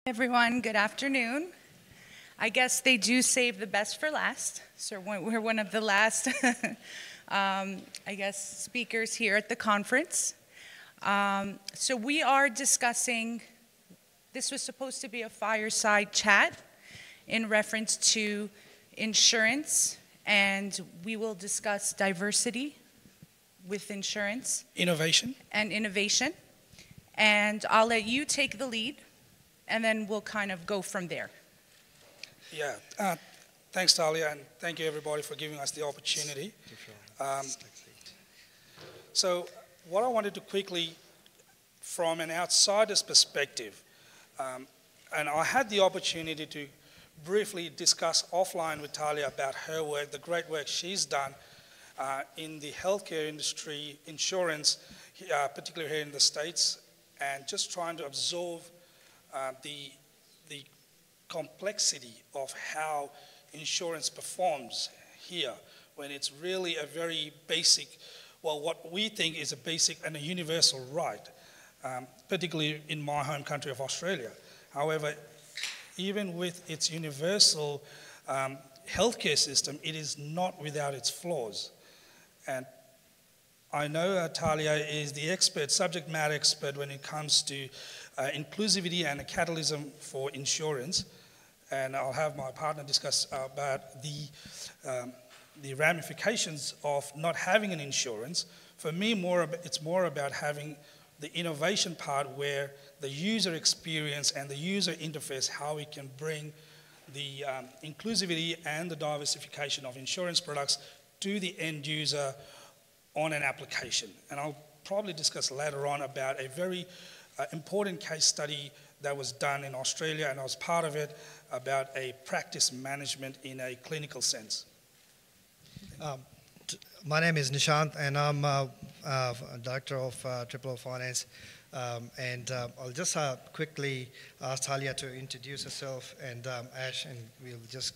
Everyone, good afternoon. I guess they do save the best for last, so we're one of the last, speakers here at the conference. So we are discussing, this was supposed to be a fireside chat in reference to insurance, and we will discuss diversity with insurance. Innovation. And innovation. And I'll let you take the lead, and then we'll kind of go from there. Yeah, thanks Talia, and thank you everybody for giving us the opportunity. So what I wanted to quickly, from an outsider's perspective, and I had the opportunity to briefly discuss offline with Talia about her work, the great work she's done in the healthcare industry, insurance, particularly here in the States, and just trying to absorb the complexity of how insurance performs here, when it's really a very basic, well, what we think is a basic and a universal right, particularly in my home country of Australia. However, even with its universal healthcare system, it is not without its flaws. And I know Talia is the expert, subject matter expert when it comes to inclusivity and a catalysm for insurance. And I'll have my partner discuss about the ramifications of not having an insurance. For me, it's more about having the innovation part where the user experience and the user interface, how we can bring the inclusivity and the diversification of insurance products to the end user on an application. And I'll probably discuss later on about a very important case study that was done in Australia, and I was part of it, about a practice management in a clinical sense. My name is Nishant, and I'm a director of Triple O Finance. I'll just quickly ask Talia to introduce herself, and Ash, and we'll just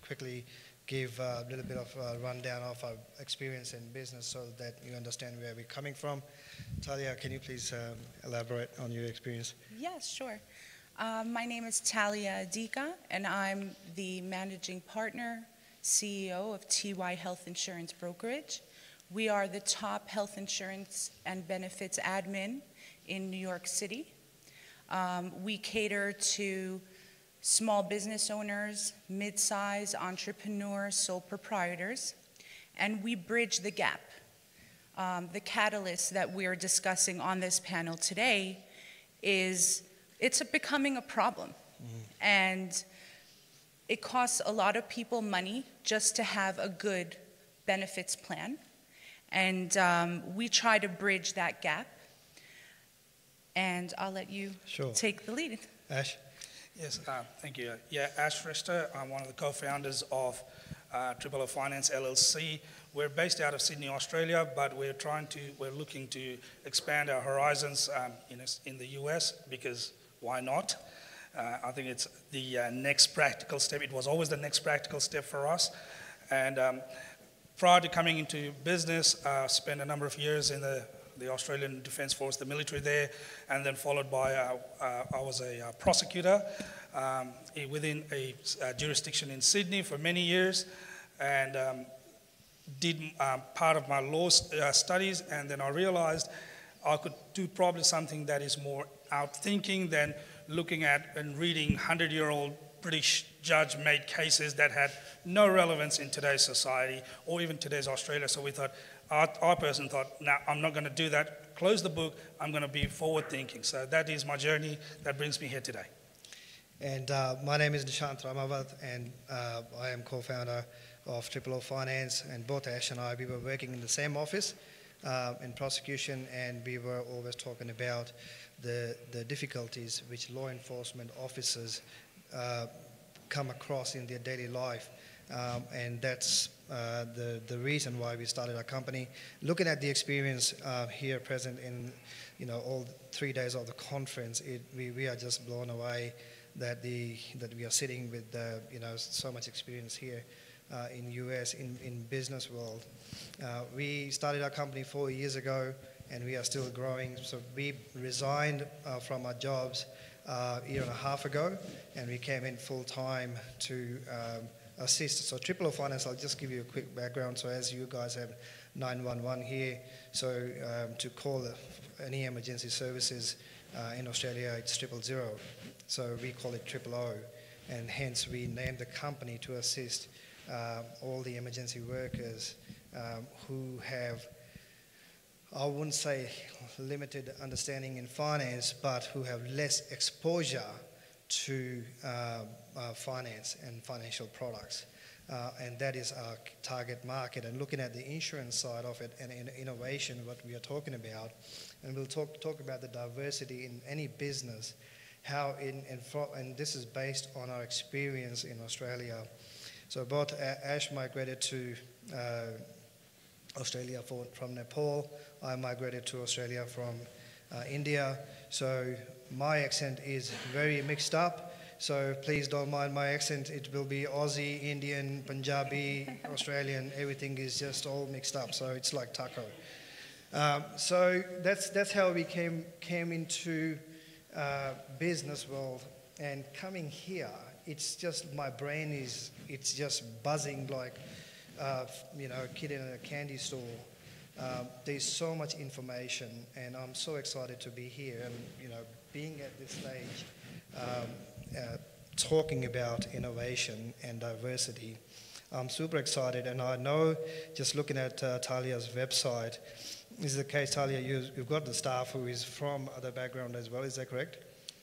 quickly give a little bit of a rundown of our experience in business so that you understand where we're coming from. Talia, can you please elaborate on your experience? Yes, sure. My name is Talia Adika, and I'm the managing partner, CEO of TY Health Insurance Brokerage. We are the top health insurance and benefits admin in New York City. We cater to small business owners, mid-size entrepreneurs, sole proprietors, and we bridge the gap. The catalyst that we're discussing on this panel today is it's becoming a problem. And it costs a lot of people money just to have a good benefits plan. And we try to bridge that gap. And I'll let you take the lead. Ash? Yes, thank you. Yeah, Ash Shrestha, I'm one of the co-founders of Triple O Finance LLC. We're based out of Sydney, Australia, but we're looking to expand our horizons in the US, because why not? I think it's the next practical step. It was always the next practical step for us. And prior to coming into business, spent a number of years in the Australian Defence Force, the military there, and then followed by, I was a prosecutor within a jurisdiction in Sydney for many years, and did part of my law studies, and then I realized I could do probably something that is more outthinking than looking at and reading 100-year-old British judge-made cases that had no relevance in today's society or even today's Australia. So we thought, our person thought, no, I'm not going to do that. Close the book. I'm going to be forward-thinking. So that is my journey that brings me here today. And my name is Nishant Ramavat, and I am co-founder of Triple O Finance. And both Ash and I, we were working in the same office in prosecution, and we were always talking about the difficulties which law enforcement officers come across in their daily life. And that's the reason why we started our company. Looking at the experience here present in all 3 days of the conference, we are just blown away that we are sitting with so much experience here in US in business world. We started our company 4 years ago, and we are still growing. So we resigned from our jobs a year and a half ago, and we came in full time to assist. So 000 Finance, I'll just give you a quick background. So as you guys have 911 here, so to call any emergency services in Australia, it's 000. So we call it 000, and hence we named the company to assist all the emergency workers who have, I wouldn't say limited understanding in finance, but who have less exposure to finance and financial products. And that is our target market. And looking at the insurance side of it and innovation, what we are talking about, and we'll talk about the diversity in any business, how and this is based on our experience in Australia. So both Ash migrated to Australia from Nepal. I migrated to Australia from India. So my accent is very mixed up. So please don't mind my accent. It will be Aussie, Indian, Punjabi, Australian. Everything is just all mixed up. So it's like taco. So that's how we came into business world. And coming here, it's just my brain it's just buzzing like a kid in a candy store. There's so much information, and I'm so excited to be here and being at this stage, talking about innovation and diversity. I'm super excited, and I know just looking at Talia's website, is the case, Talia, you've got the staff who is from other background as well, is that correct?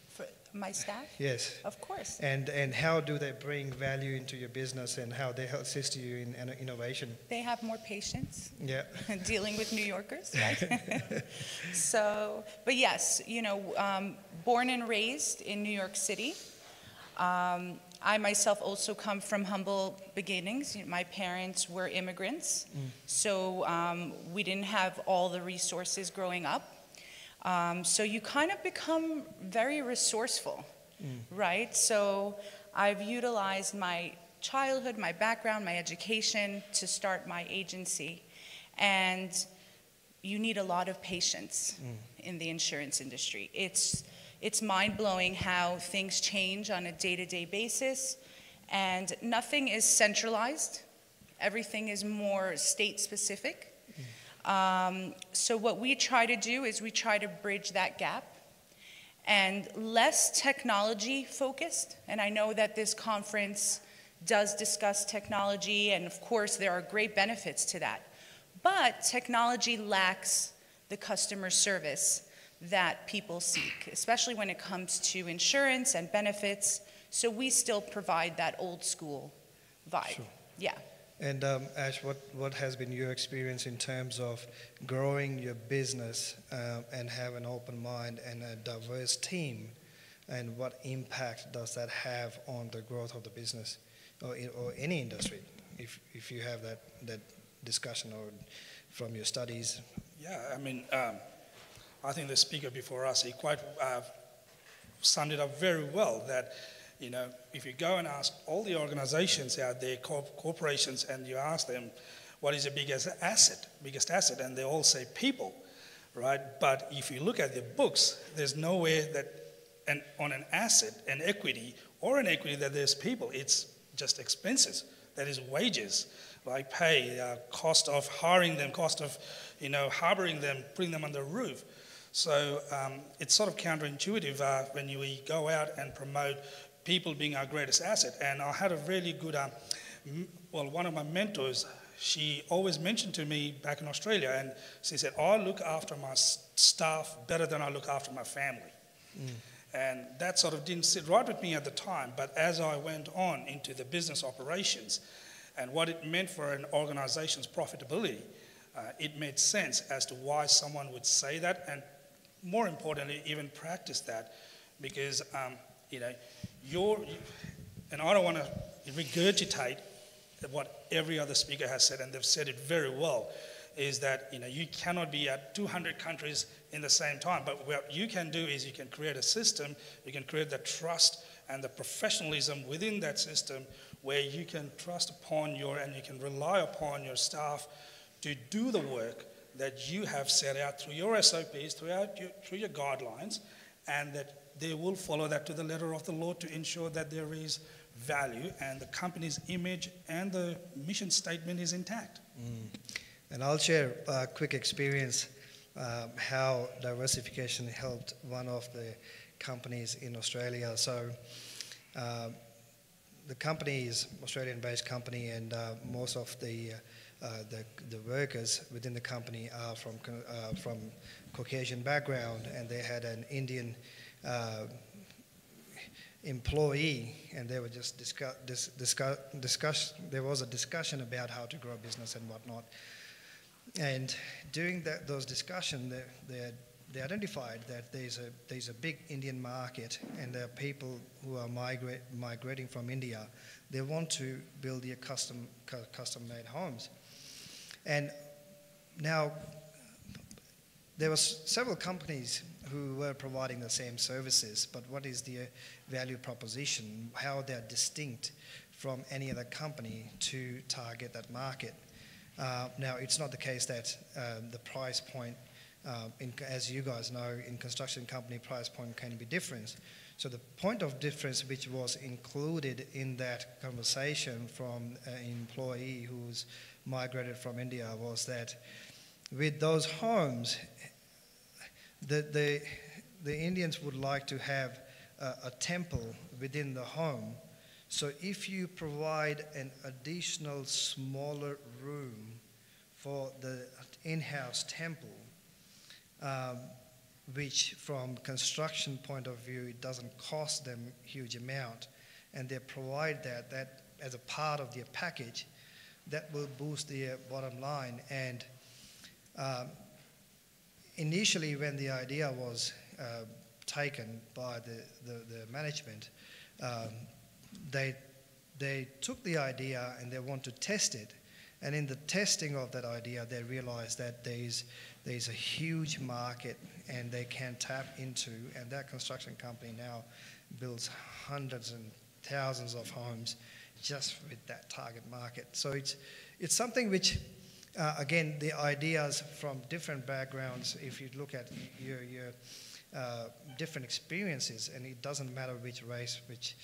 For my staff? Yes. Of course. And how do they bring value into your business, and how they assist you in innovation? They have more patience. Yeah. Dealing with New Yorkers, right? So, but yes, born and raised in New York City. I myself also come from humble beginnings. My parents were immigrants, so we didn't have all the resources growing up. So you kind of become very resourceful, right? So I've utilized my childhood, my background, my education to start my agency. And you need a lot of patience in the insurance industry. It's mind-blowing how things change on a day-to-day basis, and nothing is centralized. Everything is more state-specific. So what we try to do is we try to bridge that gap, and less technology-focused. And I know that this conference does discuss technology, and of course there are great benefits to that. But technology lacks the customer service that people seek, especially when it comes to insurance and benefits. So we still provide that old school vibe. Sure. Yeah. And Ash, what has been your experience in terms of growing your business and have an open mind and a diverse team, and what impact does that have on the growth of the business or any industry, if you have that discussion or from your studies? Yeah, I mean, I think the speaker before us, he quite summed it up very well, that if you go and ask all the organizations out there, corporations, and you ask them, what is the biggest asset, and they all say people, right? But if you look at the books, there's nowhere that on an asset, an equity that there's people. It's just expenses, that is wages, like pay, cost of hiring them, cost of harboring them, putting them on the roof. So it's sort of counterintuitive when we go out and promote people being our greatest asset. And I had a really good, one of my mentors, she always mentioned to me back in Australia, and she said, I look after my staff better than I look after my family. And that sort of didn't sit right with me at the time, but as I went on into the business operations and what it meant for an organization's profitability, it made sense as to why someone would say that, and more importantly, even practice that, because and I don't want to regurgitate what every other speaker has said, and they've said it very well, is that you cannot be at 200 countries in the same time. But what you can do is you can create a system, you can create the trust and the professionalism within that system, where you can trust upon and you can rely upon your staff to do the work that you have set out through your SOPs, through your guidelines, and that they will follow that to the letter of the law to ensure that there is value and the company's image and the mission statement is intact. And I'll share a quick experience how diversification helped one of the companies in Australia. So the company is Australian-based company, and most of the workers within the company are from Caucasian background, and they had an Indian employee, and they were just there was a discussion about how to grow business and whatnot. And during those discussions, they identified that there's a big Indian market, and there are people who are migrating from India. They want to build their custom-made homes. And now there were several companies who were providing the same services, but what is their value proposition, how they're distinct from any other company to target that market? Now, it's not the case that the price point, as you guys know, in construction company, price point can be different. So the point of difference which was included in that conversation from an employee who's migrated from India was that with those homes, the Indians would like to have a temple within the home. So if you provide an additional smaller room for the in-house temple, which from construction point of view, it doesn't cost them a huge amount, and they provide that as a part of their package, that will boost their bottom line. And initially, when the idea was taken by the management, they took the idea and they want to test it. And in the testing of that idea, they realized that there's a huge market and they can tap into, and that construction company now builds hundreds and thousands of homes just with that target market. So it's something which, again, the ideas from different backgrounds, if you look at your different experiences, and it doesn't matter which race, which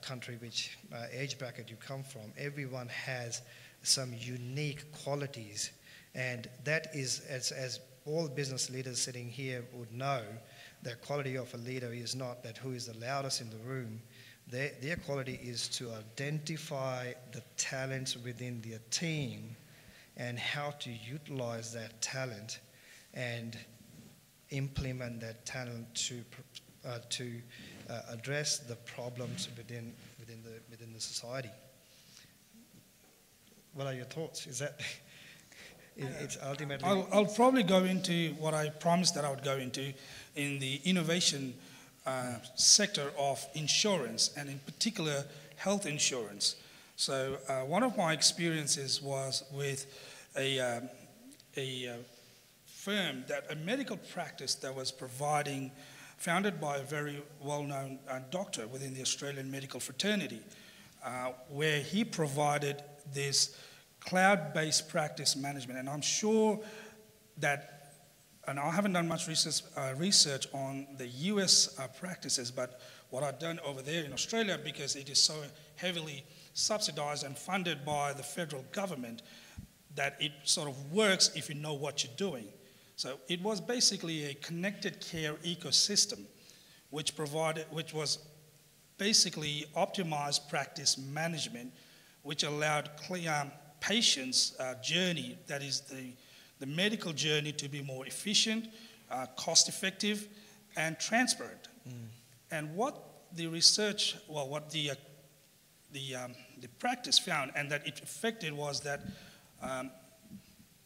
country, which age bracket you come from, everyone has some unique qualities, and that is, as all business leaders sitting here would know, the quality of a leader is not that who is the loudest in the room. Their quality is to identify the talents within their team and how to utilize that talent and implement that talent to address the problems within the society. What are your thoughts? Is that it's ultimately? I'll probably go into what I promised that I would go into in the innovation sector of insurance, and in particular health insurance. So one of my experiences was with a firm, a medical practice that was founded by a very well-known doctor within the Australian medical fraternity, where he provided this cloud-based practice management. And I'm sure that, and I haven't done much research on the US practices, but what I've done over there in Australia, because it is so heavily subsidized and funded by the federal government, that it sort of works if you know what you're doing. So it was basically a connected care ecosystem, which was basically optimized practice management, which allowed patients' journey, that is the medical journey, to be more efficient, cost-effective, and transparent. And what the research, well, what the practice found, and that it affected, was that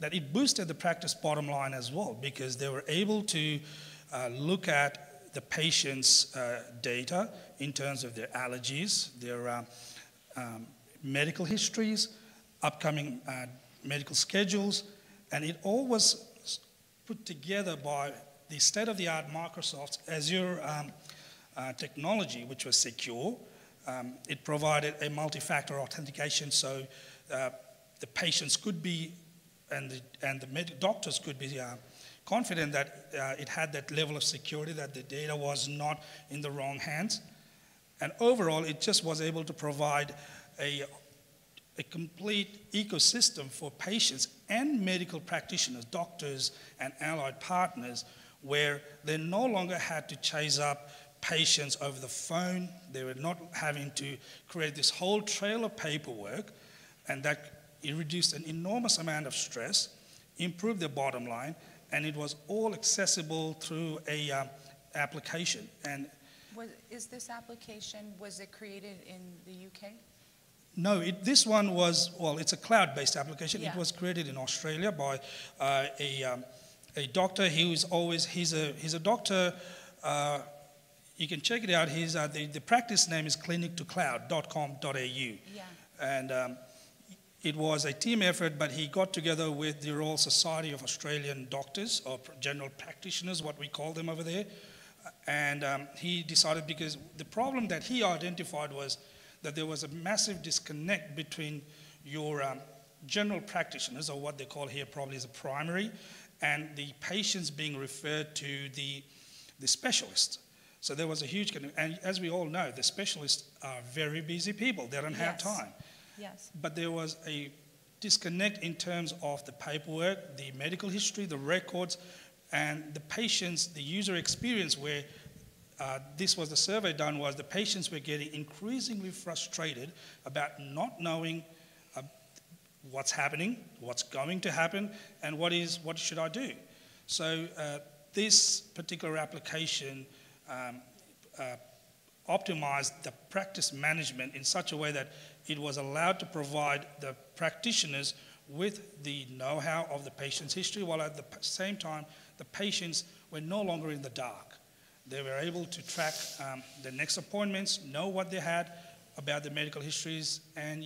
it boosted the practice bottom line as well, because they were able to look at the patient's data in terms of their allergies, their medical histories, upcoming medical schedules, and it all was put together by the state-of-the-art Microsoft Azure technology, which was secure. It provided a multi-factor authentication, so the patients could be, and the doctors could be confident that it had that level of security, that the data was not in the wrong hands. And overall, it just was able to provide a complete ecosystem for patients and medical practitioners, doctors and allied partners, where they no longer had to chase up patients over the phone. They were not having to create this whole trail of paperwork, and that it reduced an enormous amount of stress, improved their bottom line, and it was all accessible through a application. And Is this application, was it created in the UK? no, this one was, well, it's a cloud-based application. Yeah. It was created in Australia by a doctor. He's a doctor. You can check it out. The practice name is clinic2cloud.com.au. Yeah. And it was a team effort, but he got together with the Royal Society of Australian Doctors, or general practitioners, what we call them over there. And he decided, because the problem that he identified was that there was a massive disconnect between your general practitioners, or what they call here probably as a primary, and the patients being referred to the specialists. So there was a huge connection. And as we all know, the specialists are very busy people. They don't have time. Yes. But there was a disconnect in terms of the paperwork, the medical history, the records, and the patients, the user experience, where this was the survey done, was the patients were getting increasingly frustrated about not knowing what's happening, what's going to happen, and what should I do. So this particular application optimized the practice management in such a way that it was allowed to provide the practitioners with the know-how of the patient's history, while at the same time the patients were no longer in the dark. They were able to track the next appointments, know what they had about the medical histories, and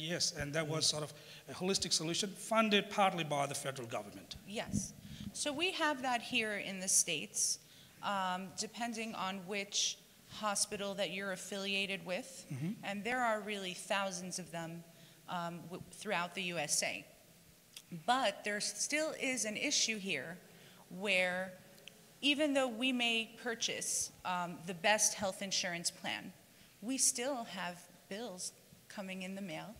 that was sort of a holistic solution funded partly by the federal government. Yes. So we have that here in the States, depending on which hospital that you're affiliated with, and there are really thousands of them throughout the USA. But there still is an issue here where even though we may purchase the best health insurance plan, we still have bills coming in the mail.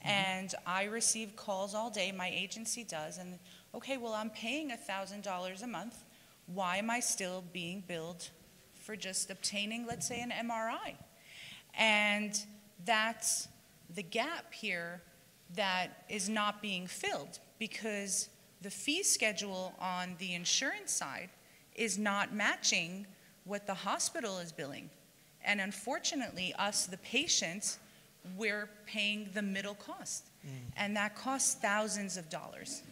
And I receive calls all day, my agency does, and okay, well, I'm paying $1,000 a month. Why am I still being billed for just obtaining, let's say, an MRI? And that's the gap here that is not being filled, because the fee schedule on the insurance side is not matching what the hospital is billing. And unfortunately, us, the patients, we're paying the middle cost. And that costs thousands of dollars.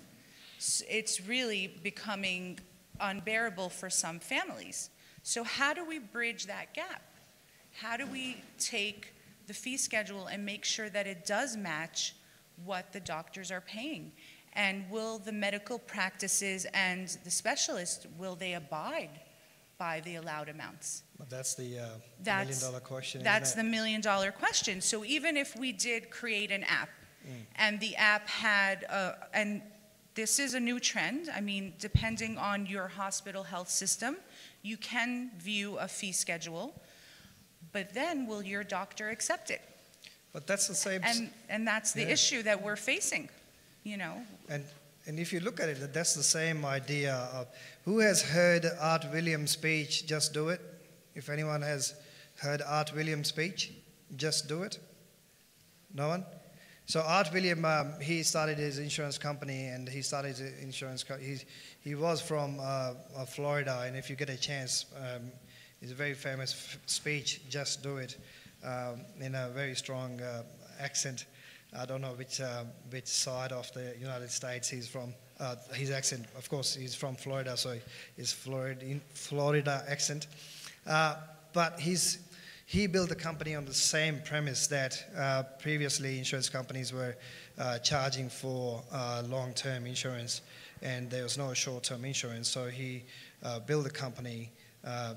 It's really becoming unbearable for some families. So how do we bridge that gap? How do we take the fee schedule and make sure that it does match what the doctors are paying? And will the medical practices and the specialists, will they abide by the allowed amounts? Well, that's the That's- million-dollar question. That's isn't the million-dollar question. So even if we did create an app, and the app had, and this is a new trend, I mean, depending on your hospital health system, you can view a fee schedule, but then will your doctor accept it? But that's the same. And that's the issue that we're facing, you know? And if you look at it, that's the same idea of, who has heard Art Williams' speech, Just Do It? If anyone has heard Art Williams' speech, Just Do It? No one? So Art William, he started his insurance company, and he started his insurance company. He was from Florida, and if you get a chance, it's a very famous speech, Just Do It, in a very strong accent. I don't know which side of the United States he's from. His accent, of course, he's from Florida, so it's Florida accent. But he built a company on the same premise that previously insurance companies were charging for long-term insurance, and there was no short-term insurance. So he built a company,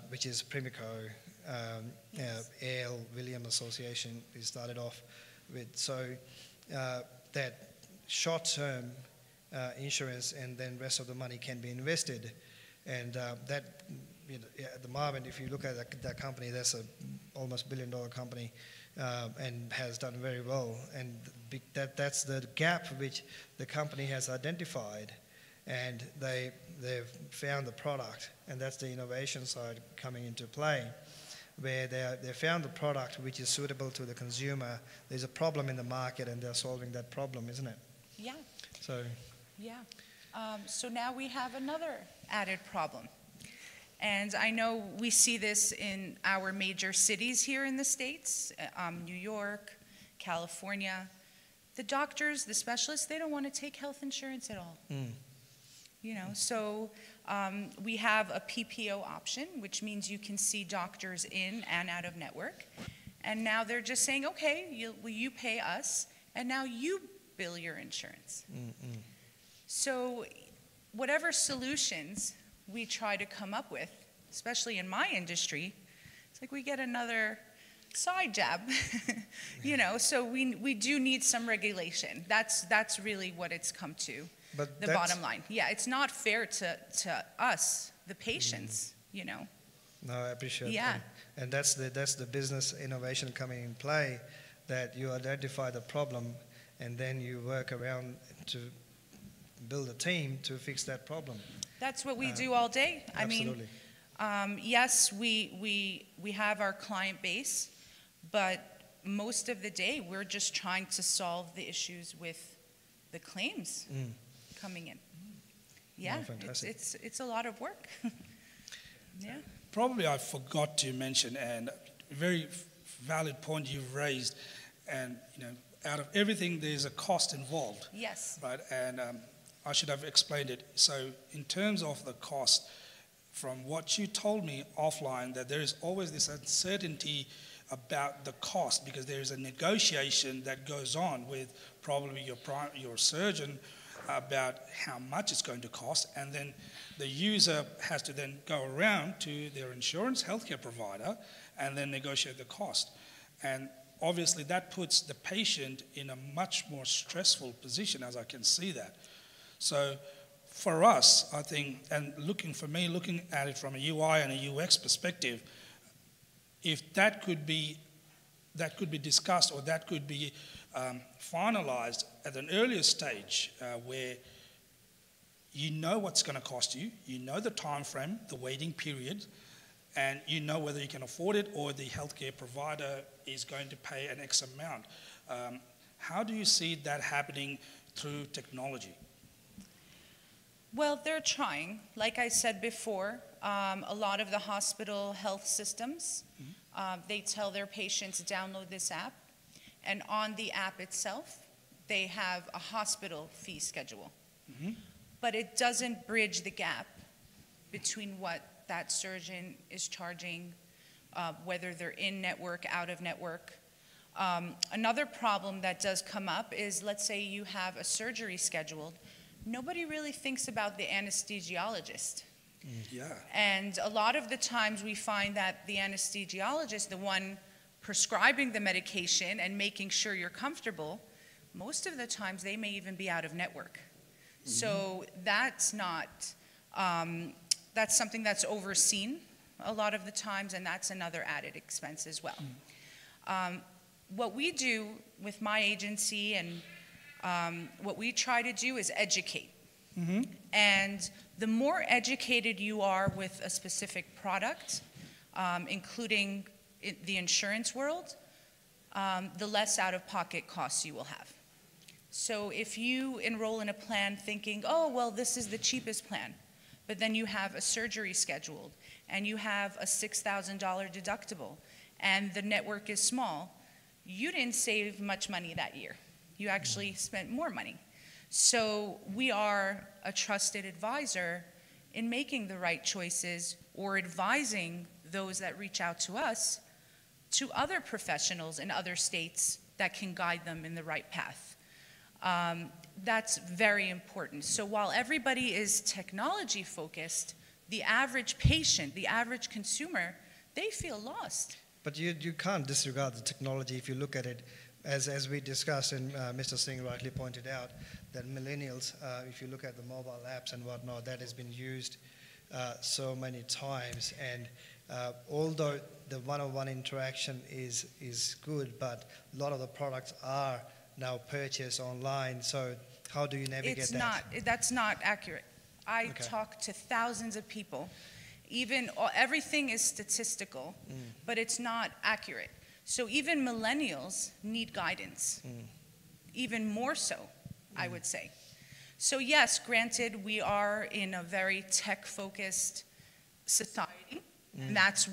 which is Primico, AL William Association. He started off with, so that short-term insurance, and then rest of the money can be invested. And that, at the moment, if you look at that company, that's a almost $1 billion company, and has done very well. And that's the gap which the company has identified, and they've found the product, and that's the innovation side coming into play, where they found the product which is suitable to the consumer. There's a problem in the market, and they're solving that problem, isn't it? Yeah. So. Yeah. So now we have another added problem. And I know we see this in our major cities here in the States, New York, California. The doctors, the specialists, they don't want to take health insurance at all. So we have a PPO option, which means you can see doctors in and out of network. And now they're just saying, okay, will you pay us, and now you bill your insurance. So whatever solutions we try to come up with, especially in my industry, it's like we get another side jab, so we do need some regulation. That's really what it's come to, but the bottom line. Yeah, it's not fair to us, the patients, No, I appreciate that. And that's the business innovation coming in play, that you identify the problem and then you work around to build a team to fix that problem. That's what we do all day. Absolutely. I mean, yes, we have our client base, but most of the day we're just trying to solve the issues with the claims coming in. Yeah, it's a lot of work. Yeah. Probably I forgot to mention, and a very valid point you've raised, and out of everything there's a cost involved. Yes. Right, and I should have explained it. So in terms of the cost, from what you told me offline, that there is always this uncertainty about the cost, because there is a negotiation that goes on with probably your surgeon about how much it's going to cost, and then the user has to then go around to their insurance healthcare provider and then negotiate the cost. And obviously that puts the patient in a much more stressful position, as I can see that. So for us, I think, and looking at it from a UI and a UX perspective, if that could be discussed, or that could be finalized at an earlier stage, where you know what's going to cost you, you know the time frame, the waiting period, and you know whether you can afford it or the healthcare provider is going to pay an X amount. How do you see that happening through technology? Well, they're trying. Like I said before, a lot of the hospital health systems, they tell their patients to download this app, and on the app itself, they have a hospital fee schedule. But it doesn't bridge the gap between what that surgeon is charging, whether they're in network, out of network. Another problem that does come up is, let's say you have a surgery scheduled. Nobody really thinks about the anesthesiologist. Yeah. And a lot of the times we find that the anesthesiologist, the one prescribing the medication and making sure you're comfortable, most of the times they may even be out of network. So that's not, that's something that's overseen a lot of the times, and that's another added expense as well. What we do with my agency, and what we try to do, is educate. And the more educated you are with a specific product, including the insurance world, the less out-of-pocket costs you will have. So if you enroll in a plan thinking, oh, well, this is the cheapest plan, but then you have a surgery scheduled, and you have a $6,000 deductible, and the network is small, you didn't save much money that year. You actually spent more money. So we are a trusted advisor in making the right choices, or advising those that reach out to us to other professionals in other states that can guide them in the right path. That's very important. So while everybody is technology focused, the average patient, the average consumer, they feel lost. But you can't disregard the technology if you look at it. As we discussed, and Mr. Singh rightly pointed out, that millennials, if you look at the mobile apps and whatnot, that has been used so many times, and although the one-on-one interaction is good, but a lot of the products are now purchased online. So how do you navigate that? That's not accurate. I talk to thousands of people. Everything is statistical, but it's not accurate. So even millennials need guidance, even more so, I would say. So yes, granted, we are in a very tech-focused society, and that's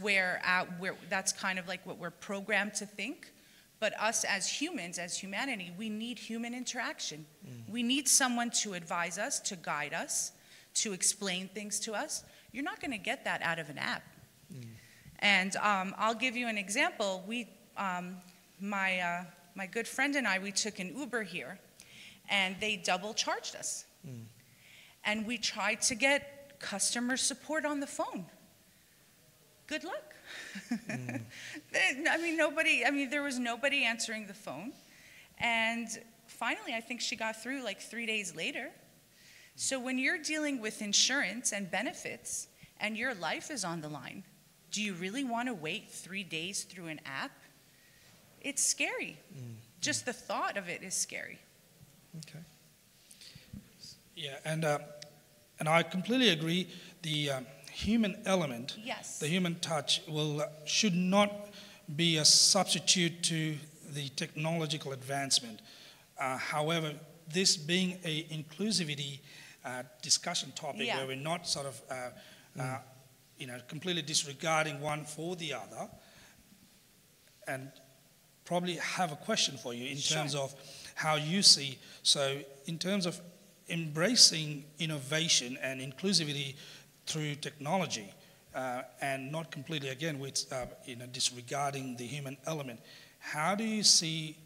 that's kind of like what we're programmed to think. But us as humans, as humanity, we need human interaction. We need someone to advise us, to guide us, to explain things to us. You're not going to get that out of an app. And I'll give you an example. My good friend and I, we took an Uber here, and they double charged us. And we tried to get customer support on the phone. Good luck. There was nobody answering the phone. And finally, I think she got through like 3 days later. So when you're dealing with insurance and benefits and your life is on the line, do you really want to wait 3 days through an app? It's scary. Just the thought of it is scary. Okay. Yeah, and I completely agree. The human element, the human touch, should not be a substitute to the technological advancement. However, this being a inclusivity discussion topic where we're not sort of completely disregarding one for the other, and probably have a question for you in terms of how you see. So in terms of embracing innovation and inclusivity through technology, and not completely, again, with disregarding the human element, how do you see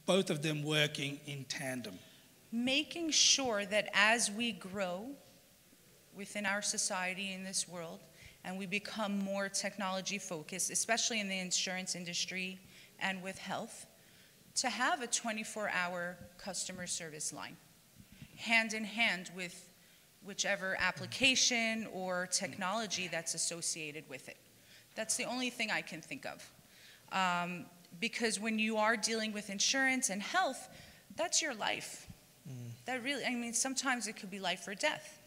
both of them working in tandem? Making sure that as we grow within our society in this world, and we become more technology focused, especially in the insurance industry and with health, to have a 24-hour customer service line, hand in hand with whichever application or technology that's associated with it. That's the only thing I can think of. Because when you are dealing with insurance and health, that's your life. That really, sometimes it could be life or death.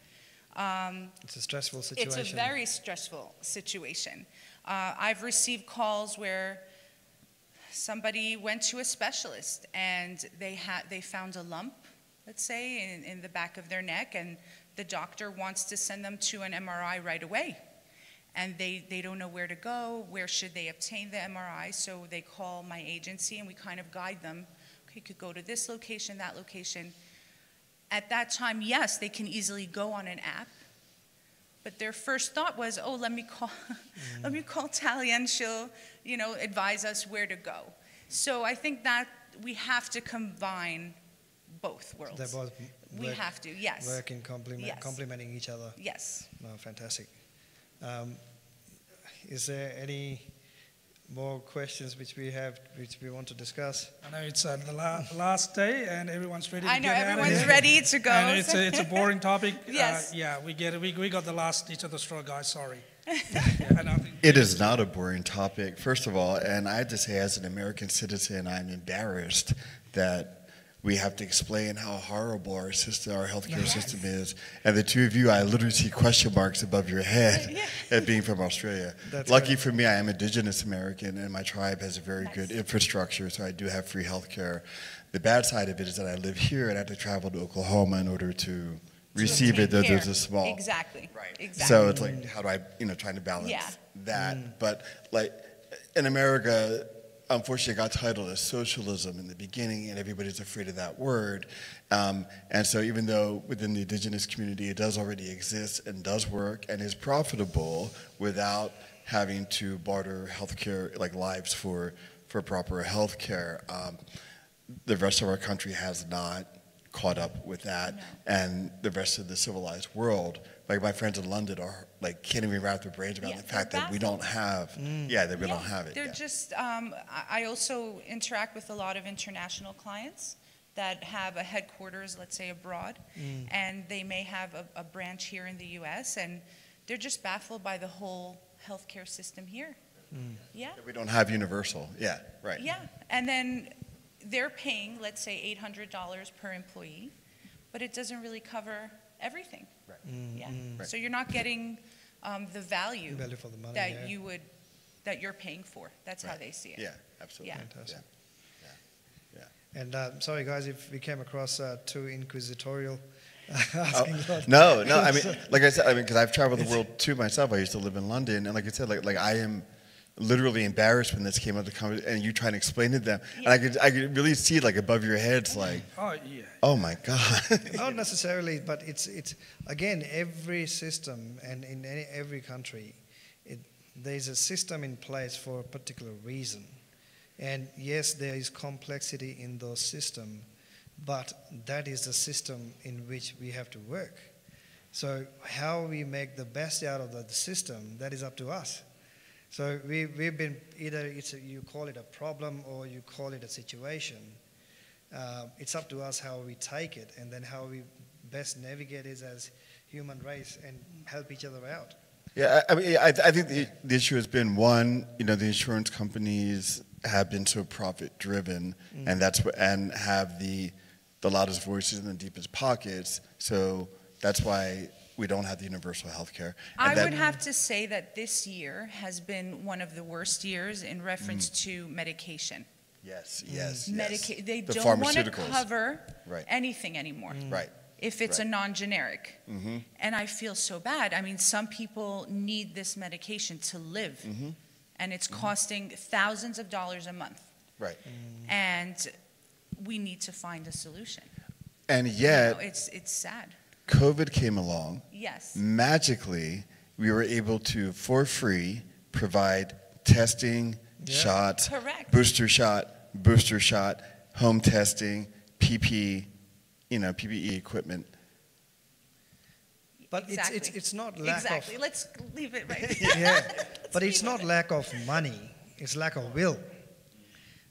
It's a stressful situation. It's a very stressful situation. I've received calls where somebody went to a specialist and they found a lump, let's say, in the back of their neck, and the doctor wants to send them to an MRI right away. And they don't know where to go, where should they obtain the MRI, so they call my agency and we kind of guide them. Okay, you could go to this location, that location. At that time, yes, they can easily go on an app, but their first thought was, oh, let me call Talia and she'll, advise us where to go. So I think that we have to combine both worlds. They both we have to, yes. Work in complementing each other. Yes. No, fantastic. Is there any more questions which we want to discuss? I know it's the last day and everyone's ready to get out of here. I know, everyone's ready to go. And it's a boring topic. Yes. We get it. We got the last each of the straw, guys, sorry. It is not a boring topic, first of all, and I have to say, as an American citizen, I'm embarrassed that we have to explain how horrible our healthcare system is. And the two of you, I literally see question marks above your head at being from Australia. Lucky for me, I am Indigenous American, and my tribe has a very good infrastructure, so I do have free healthcare. The bad side of it is that I live here and I have to travel to Oklahoma in order to receive it. There's a small. Exactly. Right. Exactly. So it's like, how do I, trying to balance that. But like in America, unfortunately, it got titled as socialism in the beginning, and everybody's afraid of that word. And so even though within the indigenous community it does already exist and does work and is profitable without having to barter healthcare, like lives for proper healthcare, the rest of our country has not caught up with that. No. And the rest of the civilized world, like my friends in London are like can't even wrap their brains around the fact that we don't have, that we don't have it. They're just, I also interact with a lot of international clients, that have a headquarters, let's say abroad, and they may have a branch here in the US, and they're just baffled by the whole healthcare system here. Yeah. We don't have universal. Yeah, right. Yeah, and then they're paying, let's say, $800 per employee, but it doesn't really cover everything. Right. Yeah. Right. So you're not getting the value For the money, that you're paying for. That's how Right. they see it. Yeah, absolutely. Yeah. Fantastic. Yeah. And sorry, guys, if we came across too inquisitorial, asking lots. No, I mean, like I said, because I've traveled the world too myself. I used to live in London, and like I said, like I am literally embarrassed when this came up, and you try and explain to them, and I could really see like above your heads, like, oh my God. Not necessarily, but it's again, every system and in every country, there's a system in place for a particular reason. And yes, there is complexity in those systems, but that is the system in which we have to work. So how we make the best out of the system, that is up to us. So we've been, either you call it a problem or you call it a situation. It's up to us how we take it and then how we best navigate it as human race and help each other out. Yeah, I mean, I think the issue has been, one, the insurance companies have been so profit-driven, and and have the loudest voices in the deepest pockets. So that's why we don't have the universal health care. I would have to say that this year has been one of the worst years in reference to medication. Yes. They The don't want to pharmaceuticals. cover Right. anything anymore. Right. If it's a Right. non-generic. And I feel so bad. I mean, some people need this medication to live, and it's costing thousands of dollars a month. Right. And we need to find a solution. And yet, It's sad. COVID came along. Yes. Magically, we were able to, for free, provide testing, shots, Correct. booster shot, home testing, PPE equipment. But Exactly. it's not lack Exactly. of... Let's leave it right. Yeah, but it's not lack of money, it's lack of will.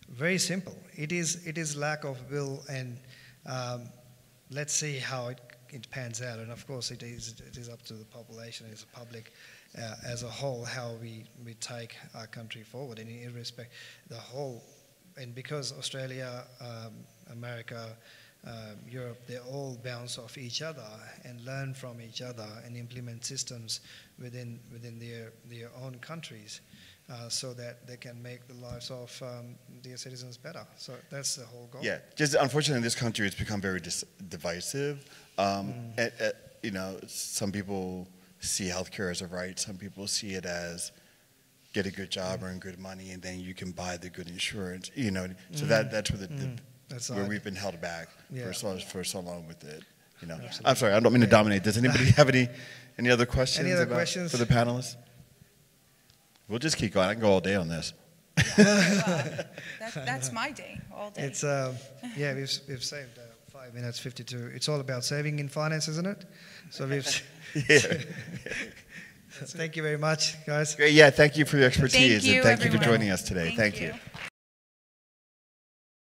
Very simple. It is lack of will, and let's see how it pans out. And of course, it is up to the population, as a public, as a whole, how we take our country forward. And in respect, the whole, and because Australia, America, Europe, they all bounce off each other and learn from each other and implement systems within their own countries, so that they can make the lives of their citizens better. So that's the whole goal. Yeah, just unfortunately in this country it's become very divisive. Some people see healthcare as a right, some people see it as get a good job, earn good money, and then you can buy the good insurance. So that's where where we've been held back for so long with it. I'm sorry, I don't mean to dominate. Does anybody have any other questions? Any other questions for the panelists? We'll just keep going. I can go all day on this. That's my day, all day. It's we've saved 5 minutes 52. It's all about saving in finance, isn't it? So we've. Thank you very much, guys. Great. Yeah, thank you for your expertise, Thank you, and thank you for everyone. joining us today. Thank you.